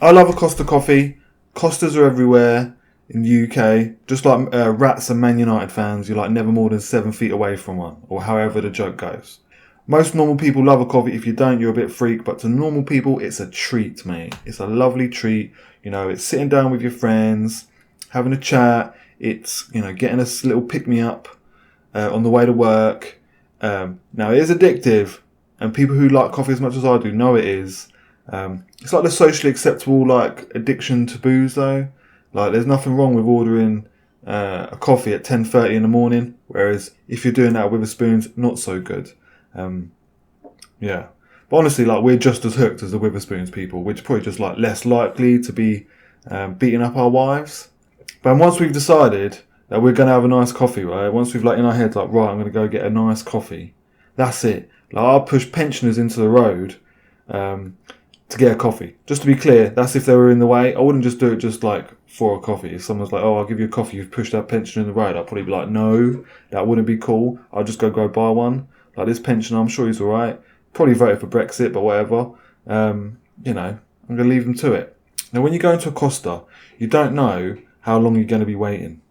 I love a Costa coffee. Costas are everywhere in the UK. Just like rats and Man United fans, you're like never more than 7 feet away from one, or however the joke goes. Most normal people love a coffee. If you don't, you're a bit freak. But to normal people, it's a treat, mate. It's a lovely treat. You know, it's sitting down with your friends, having a chat. It's, you know, getting a little pick me up on the way to work. Now, it is addictive, and people who like coffee as much as I do know it is. It's like the socially acceptable like addiction to booze, though. Like, there's nothing wrong with ordering a coffee at 10:30 in the morning, whereas if you're doing that with a spoons, not so good. Um, yeah. But honestly, like, we're just as hooked as the Witherspoons people. We're probably just like less likely to be beating up our wives. But once we've decided that we're gonna have a nice coffee, right? Once we've like in our heads like, right, I'm gonna go get a nice coffee. That's it. Like, I'll push pensioners into the road to get a coffee. Just to be clear, that's if they were in the way. I wouldn't just do it just like for a coffee. If someone's like, oh, I'll give you a coffee, you've pushed that pensioner in the road, I'd probably be like, no, that wouldn't be cool. I'll just go buy one. Like, this pensioner, I'm sure he's alright. Probably voted for Brexit, but whatever. You know, I'm going to leave them to it. Now, when you go into a Costa, you don't know how long you're going to be waiting.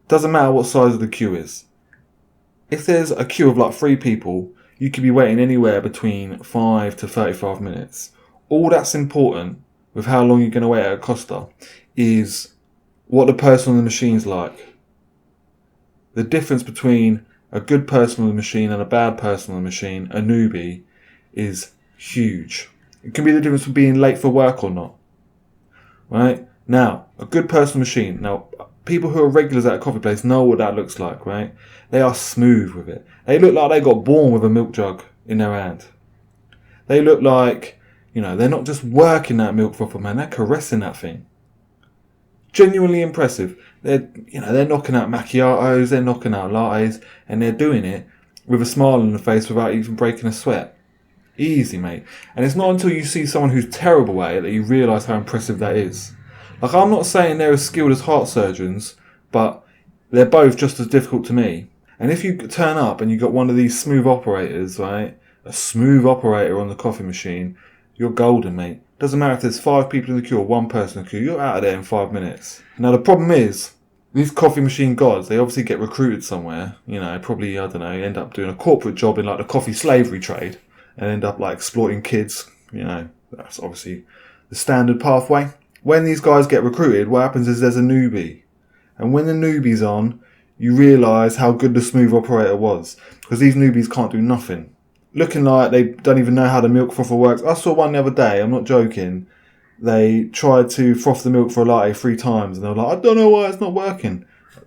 Doesn't matter what size of the queue is. If there's a queue of like 3 people, you could be waiting anywhere between 5 to 35 minutes. All that's important with how long you're going to wait at a Costa is what the person on the machine's like. The difference between a good person on the machine and a bad person on the machine, a newbie, is huge. It can be the difference between being late for work or not. Right? Now, a good person machine. Now, people who are regulars at a coffee place know what that looks like, right? They are smooth with it. They look like they got born with a milk jug in their hand. They look like, you know, they're not just working that milk frother, man. They're caressing that thing. Genuinely impressive. They're knocking out macchiatos, they're knocking out lattes, and they're doing it with a smile on the face without even breaking a sweat. Easy, mate. And it's not until you see someone who's terrible at it that you realise how impressive that is. Like, I'm not saying they're as skilled as heart surgeons, but they're both just as difficult to me. And if you turn up and you got one of these smooth operators, right? A smooth operator on the coffee machine, you're golden, mate. Doesn't matter if there's 5 people in the queue or 1 person in the queue, you're out of there in 5 minutes. Now, the problem is, these coffee machine gods, they obviously get recruited somewhere. You know, probably, I don't know, end up doing a corporate job in like the coffee slavery trade and end up like exploiting kids. You know, that's obviously the standard pathway. When these guys get recruited, what happens is there's a newbie. And when the newbie's on, you realise how good the smooth operator was. Because these newbies can't do nothing. Looking like they don't even know how the milk frother works. I saw one the other day, I'm not joking. They tried to froth the milk for a latte 3 times and they were like, I don't know why it's not working.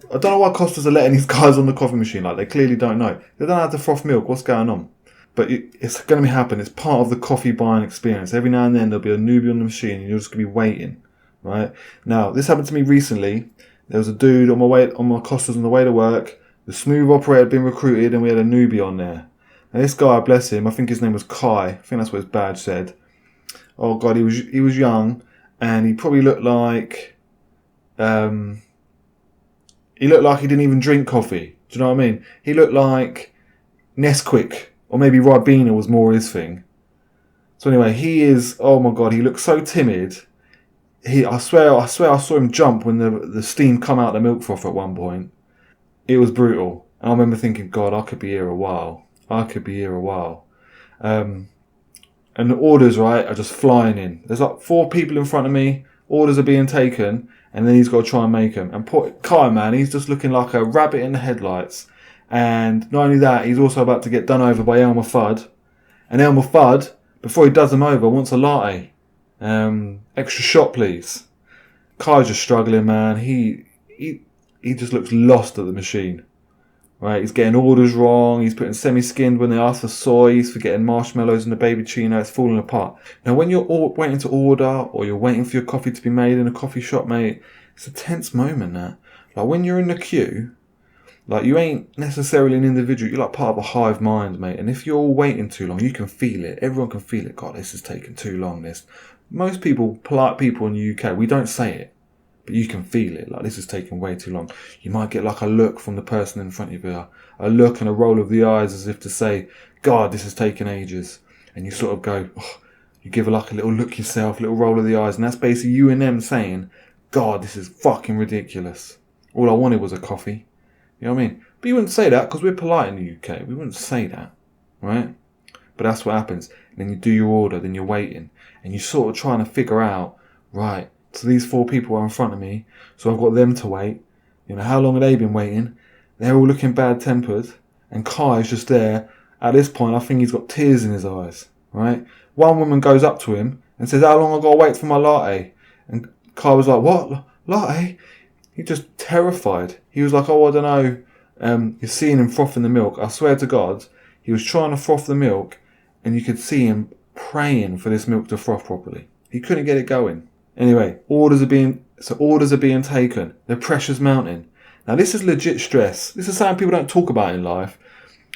I don't know why Costas are letting these guys on the coffee machine. Like, they clearly don't know. They don't know how to froth milk. What's going on? But it's going to happen. It's part of the coffee buying experience. Every now and then there'll be a newbie on the machine and you're just going to be waiting. Right? Now, this happened to me recently. There was a dude on my Costas on the way to work. The smooth operator had been recruited and we had a newbie on there. And this guy, bless him, I think his name was Kai. I think that's what his badge said. Oh God, he was young and he probably looked like he didn't even drink coffee. Do you know what I mean? He looked like Nesquik or maybe Ribena was more his thing. So anyway, oh my God, he looked so timid. I swear I saw him jump when the steam come out of the milk froth at one point. It was brutal. And I remember thinking, God, I could be here a while. And the orders, right, are just flying in. There's like 4 people in front of me. Orders are being taken. And then he's got to try and make them. And poor Kai, man, he's just looking like a rabbit in the headlights. And not only that, he's also about to get done over by Elmer Fudd. And Elmer Fudd, before he does him over, wants a latte. Extra shot, please. Kai's just struggling, man. He just looks lost at the machine. Right, he's getting orders wrong, he's putting semi-skinned when they ask for soy, he's forgetting marshmallows in the baby chino, it's falling apart. Now when you're waiting to order, or you're waiting for your coffee to be made in a coffee shop, mate, it's a tense moment, that. Like, when you're in the queue, like, you ain't necessarily an individual, you're like part of a hive mind, mate, and if you're all waiting too long, you can feel it, everyone can feel it. God, this is taking too long, this. Most people, polite people in the UK, we don't say it. But you can feel it, like, this is taking way too long. You might get like a look from the person in front of you, a look and a roll of the eyes as if to say, God, this is taking ages. And you sort of go, oh, You give her like a little look yourself, a little roll of the eyes, and that's basically you and them saying, God, this is fucking ridiculous. All I wanted was a coffee. You know what I mean? But you wouldn't say that because we're polite in the UK. We wouldn't say that, right? But that's what happens. And then you do your order, then you're waiting, and you're sort of trying to figure out, right, so these 4 people are in front of me, so I've got them to wait. You know, how long have they been waiting? They're all looking bad-tempered, and Kai's just there. At this point, I think he's got tears in his eyes, right? One woman goes up to him and says, how long I got to wait for my latte? And Kai was like, what? Latte? He just terrified. He was like, oh, I don't know. You're seeing him frothing the milk. I swear to God, he was trying to froth the milk, and you could see him praying for this milk to froth properly. He couldn't get it going. Anyway, orders are being taken. The pressure's mounting. Now, this is legit stress. This is something people don't talk about in life.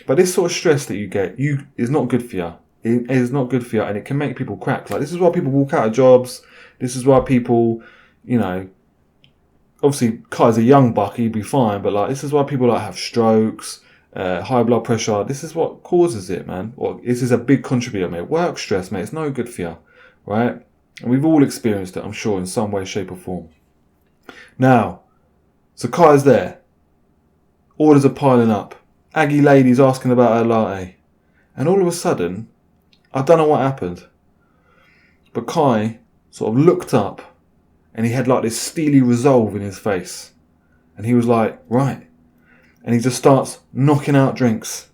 But this sort of stress that you get, is not good for you. It is not good for you, and it can make people crack. Like, this is why people walk out of jobs. This is why people, you know, obviously Kai's a young buck, he'd be fine, but like, this is why people like have strokes, high blood pressure. This is what causes it, man. Or this is a big contributor, mate. Work stress, mate. It's no good for you, right? And we've all experienced it, I'm sure, in some way, shape or form. Now, so Kai's there. Orders are piling up. Aggie lady's asking about her latte. And all of a sudden, I don't know what happened, but Kai sort of looked up and he had like this steely resolve in his face. And he was like, right. And he just starts knocking out drinks.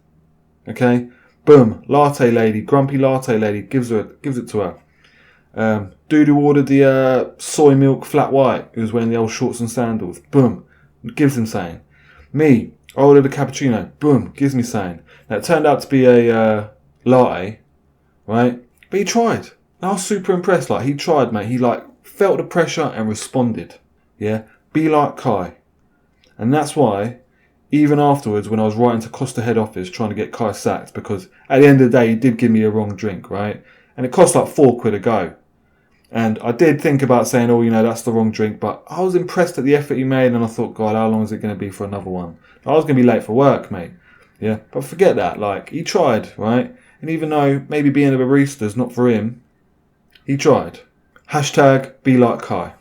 Okay? Boom. Latte lady, grumpy latte lady, gives it to her. Dude who ordered the soy milk flat white, who was wearing the old shorts and sandals. Boom. Gives him saying. Me, I ordered a cappuccino. Boom. Gives me saying. Now, it turned out to be a latte, right? But he tried. And I was super impressed. Like, he tried, mate. He, like, felt the pressure and responded. Yeah? Be like Kai. And that's why, even afterwards, when I was writing to Costa head office trying to get Kai sacked, because at the end of the day, he did give me a wrong drink, right? And it cost like £4 a go. And I did think about saying, oh, you know, that's the wrong drink. But I was impressed at the effort he made. And I thought, God, how long is it going to be for another one? I was going to be late for work, mate. Yeah. But forget that. Like, he tried, right? And even though maybe being a barista is not for him, he tried. Hashtag be like Kai.